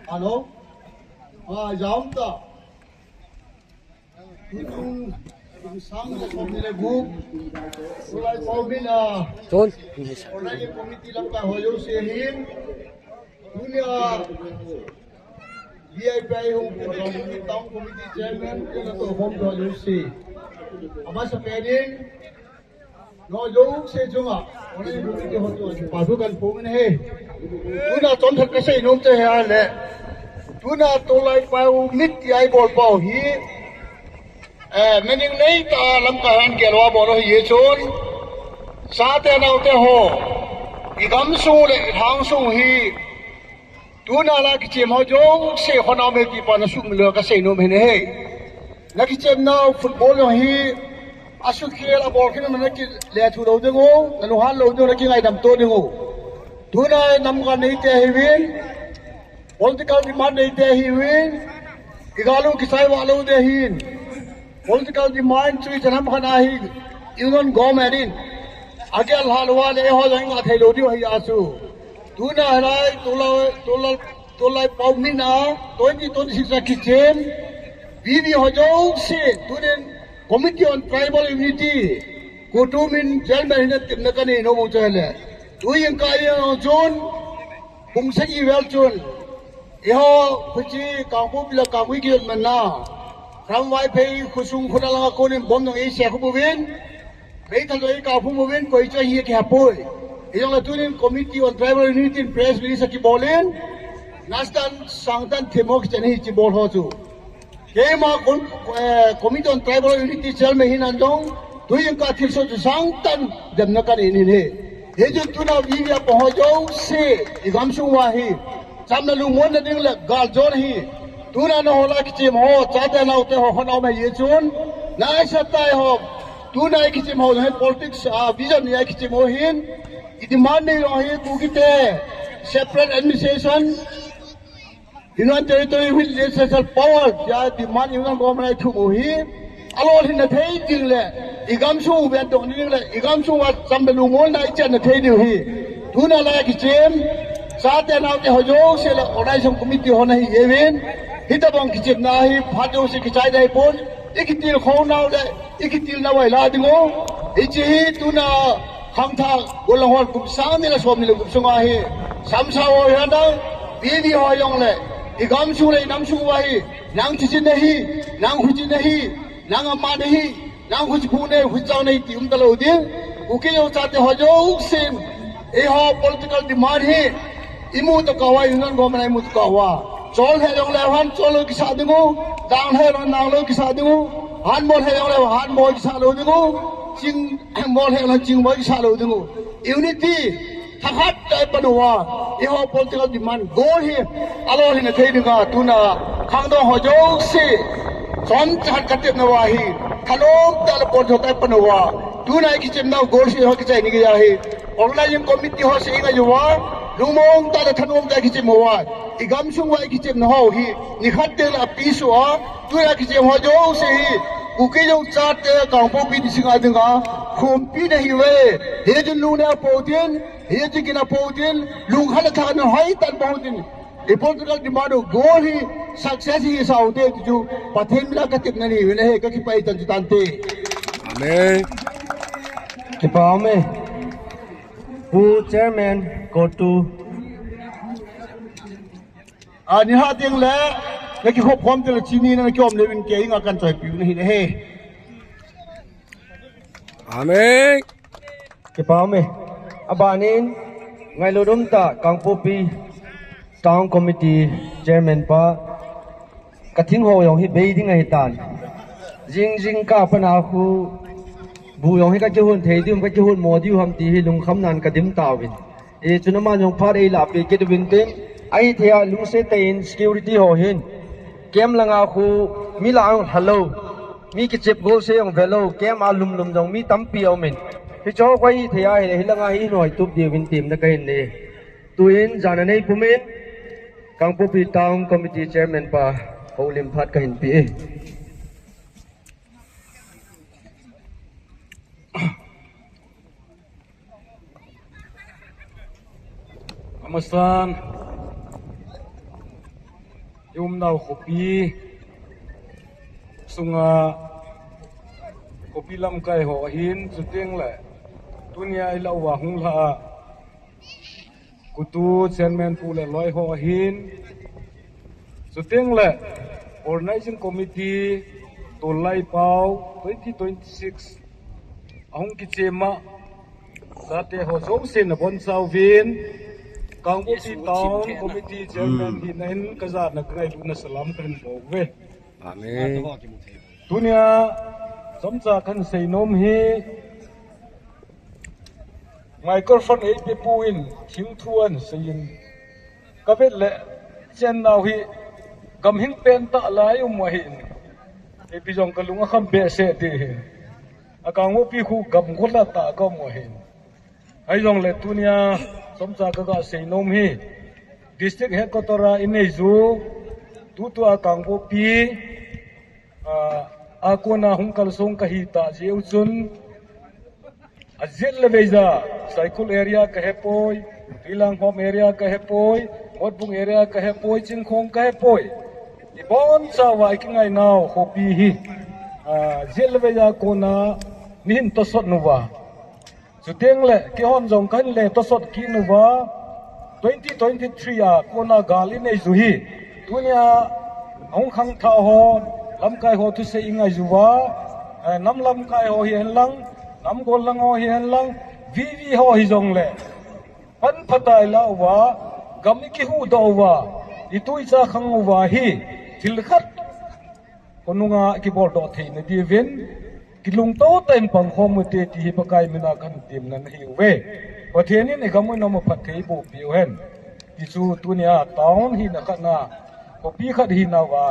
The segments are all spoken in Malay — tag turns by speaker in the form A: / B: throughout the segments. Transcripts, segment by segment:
A: Alo, giống ta. Sang cái phòng này group, lại phòng bên
B: John.
A: lại cái committee làm cái hội nghị sẽ hiến, dunia VIP hùng cái tổng committee chairman cái là tổ home hội nghị sẽ, ama sa pedin, nó dấu sẽ chung à, cái committee hội nghị bảo thủกันผมนี่tu na chọn thật cái sẽ nôm chơi hay lệ, tu na tôi lại phải mít cái ball bảo hi. Meaning नहीं था लम्कान के अलावा बोलो ये चोन साथे नाउते हो इगम सूले थांग सूं ही तू नाला किचे मौजो से खनाव में की पाना सूं मिलो का से नो में नहीं न किचे नाउ फुटबॉल ही आशु खेल अब बॉल के ना मैंने कि ले तू लो देंगो ननुहान लो देंगो कि गाइड हम तो देंगो तू ना नमका नहीं ते ही विन पॉलिटिकल डिमांड नहीं ते ही विन इगालू किसाई वालों दे ही political demand chui janam khana hi union government in agel halwa le ho jang a thailo di hi asu tuna halai tolai pawmi na 2026 kitchen bibi ho jo se tunen committee on tribal unity kutumin chairman na timna kani no mo chale tu yang kai jon bumsagi wel chun eho phuchi kangpu bila kangwi gi manna Ram vai pay khusung khudala ko ni bom nong Asia ko bubin pay thaloi ka phu bubin koi cha hi ke hapoi iyong la tunin committee on tribal unity in press release ki bolen nastan sangtan themok chani chi bol ho chu ke ma committee on tribal unity chal me hin andong tuing ka thil so sangtan jam na kan in he he ju tuna wi ya po jo se igam sung wa hi samna lu mon na ding la gal jon hi tuna no hola kichim ho chate na ute ho khanaw me ye chun na satai ho tuna kichim ho he politics vision ya kichim ho hin demand nei ho hi ku kite separate administration union territory with legislative power ya demand union government thu ho hi alol hin na thei ding le igam su ben dong ni le igam su wa sambelu mon na chen na thei di hi tuna la kichim chate na ute ho jo se la organization committee ho na hi yewin hitabang kichip na hi phajo se kichai dai pon ikitil khong naw de ikitil na wai la dingo ichi hi tuna khang tha golahon kum sang ni la som ni la kum sunga hi samsa ho ya da bi bi ho yong le igam su le nam su wa hi nang chi chin hi nang hu chi hi nang amma hi nang hu chi phu ne hu chao nei ti ta lo di uke yo cha te ho jo sim e ho political demand hi imu to kawa union government imu to kawa chol he jong le han chol ki sa dingu dang he ron nang lo ki sa dingu han mol he jong le han mol ki sa lo dingu ching mol he ron ching mol ki sa lo dingu unity thakhat tai panwa e ho political demand go he alo he na thei dinga tuna khang do ho jo si chon chat katip na wa hi thalom tal pon ho tai panwa tuna ki chim na go si ho ki chai ni ga hi online committee ho se ga yuwa lumong ta da thanom da ki chim wa igam sung wa ki chim no ho hi ni khat te la pi su a tu ya ki chim ho jo se hi ku ke jo cha te kang po pi ni singa dinga khom pi na hi we he jun lu na po tin he ji ki na po tin lu khala tha na hai tan po tin e political demand go hi success hi sa u te ju pathem la ka tip na ni we he ka ki pai tan tan te
B: Amen.
C: Ki pa me who chairman go to
A: ni ha ting le le ki khop khom te la chini na ki om le win ke inga kan choi pi na hi he
B: Amen.
C: ki pa me abanin ngai lo dum ta kangpo pi town committee chairman pa kathing ho yong hi be ding ai tan jing ka pana khu bu yong hi ka chhun thei dim ka chhun mo di ham ti hi lung kham nan ka dim taw win e chunama yong phar ei la pe ke de win tem ai thea lung se tein security ho hin kem langa khu mi la hello mi ki chip go se yong velo kem a lum jong mi tam pi men hi cho kwai thea hi langa hi noi tup de win tim na kai ne tuin jana nei pumen kangpo pi town committee chairman pa holim phat ka hin pi
D: Kamusta? nau kopi sunga kopi lam kai ho hin chuting le tunia ila wa hung la kutu chairman pu le loi ho hin chuting le organizing committee to lai pau 2026 ahung ki chema sate ho som sin bon sau vin kang bu pi town committee chairman hi nen kazat na krai lu na salam kan bo ve
B: Amen.
D: dunia somcha kan sei nom hi microphone ei pe puin thing thuan sein ka vet le chen nau hi gam hing pen ta lai mo hi e pi jong ka lunga kham be se ti akang mo pi khu gam khola ta ka mo hi ai jong le tunia somcha ka ga sei nom hi district headquarter in ei zu tu akang bo pi akona hungkal song ka hi ta jeu chun azil le beja cycle area ka hepoi tilang home area ka hepoi hotbung area ka hepoi chingkhong ka hepoi ibon chawa ikingai naw hopi hi zil le beja kona nin to sot nuwa chuteng le ki hon jong kan le to sot ki nuwa 2023 a kona gali nei zu hi tunia ong khang tha ho lam kai ho thu se ingai zuwa nam lam kai ho hian lang nam gol lang ho hian lang vi ho hi jong le pan phatai la wa gam ki hu do wa itui cha khang wa hi thil khat konunga ki bol do thei na di ven ki lung to ten pang khom mu te ti pa kai mina kan tim nan hi we pathiani ne gamoi no mo phat thei bo pi hen ti chu tunia town hi na kana ko pi khat hi na wa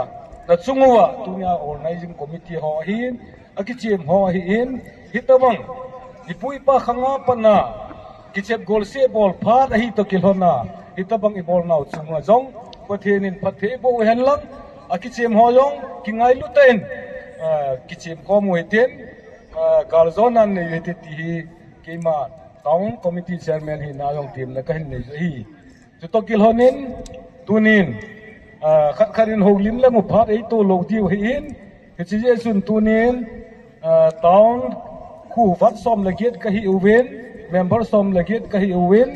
D: na chungwa tunia organizing committee ho hin akichim ho hin hitabang ipui pa khanga pana kichep gol se bol phat hi to kilhona hitabang i bol nau chungwa jong pathianin pathe bo hen lang akichim ho jong kingai luten kichim ko mu hiten galzonan ne yete ti keima town committee chairman hi na jong team na kahin nei hi chu to kilhonin tunin khát kharin hồng lim le mu phat ei to lo diu hin he chi je sun tunin town khu vat som la giat ka hi uwen member som la giat ka hi uwen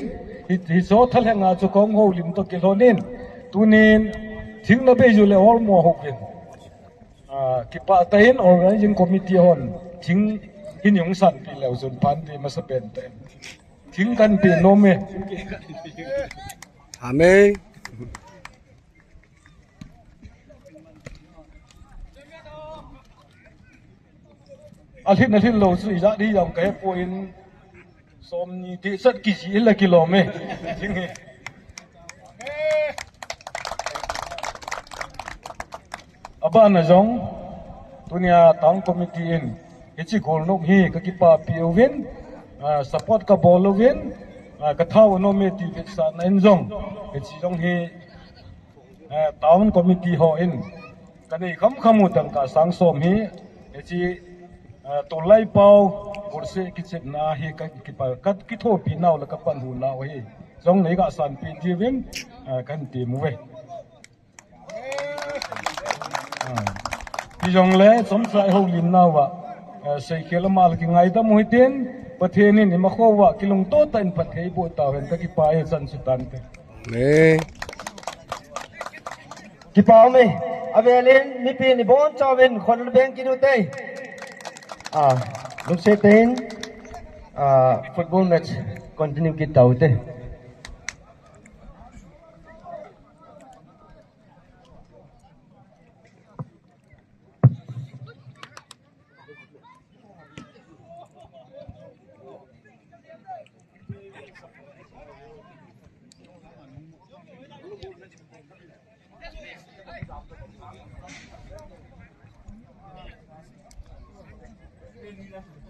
D: hi so thal hanga chu kong ho lim to kilonin tunin thing na be ju le or mo ho kin ki pa tain organizing committee hon thing hin yong san pi le zun pan ti ma sa pen te thing kan pi no me
B: Amen.
D: alhin lo su za di yam ka point som ni ti sat ki ji la kilome thing aba na jong tunia tang committee in echi gol no hi ka ki pa piovin support ka bolovin ka thau no me ti sa na en jong echi jong hi town committee ho in kanei kham utang ka sang som hi echi to lai pau kurse kichep na hi ka ki pa kat ki tho pi naw la ka pan hu na hi jong nei ga san pi ti vin kan ti mu ve pi jong le som sai ho lim na wa sei khel mal ki ngai da mu hitin pathiani ni ma kho wa kilung to tan pathei bo ta hen ka ki pa e san su tan te
B: Amen.
C: ki pau me avelin mi pi ni bon chawin khon beng ki nu te lúc sẽ đến football match continue cái đầu thế
D: Thank you.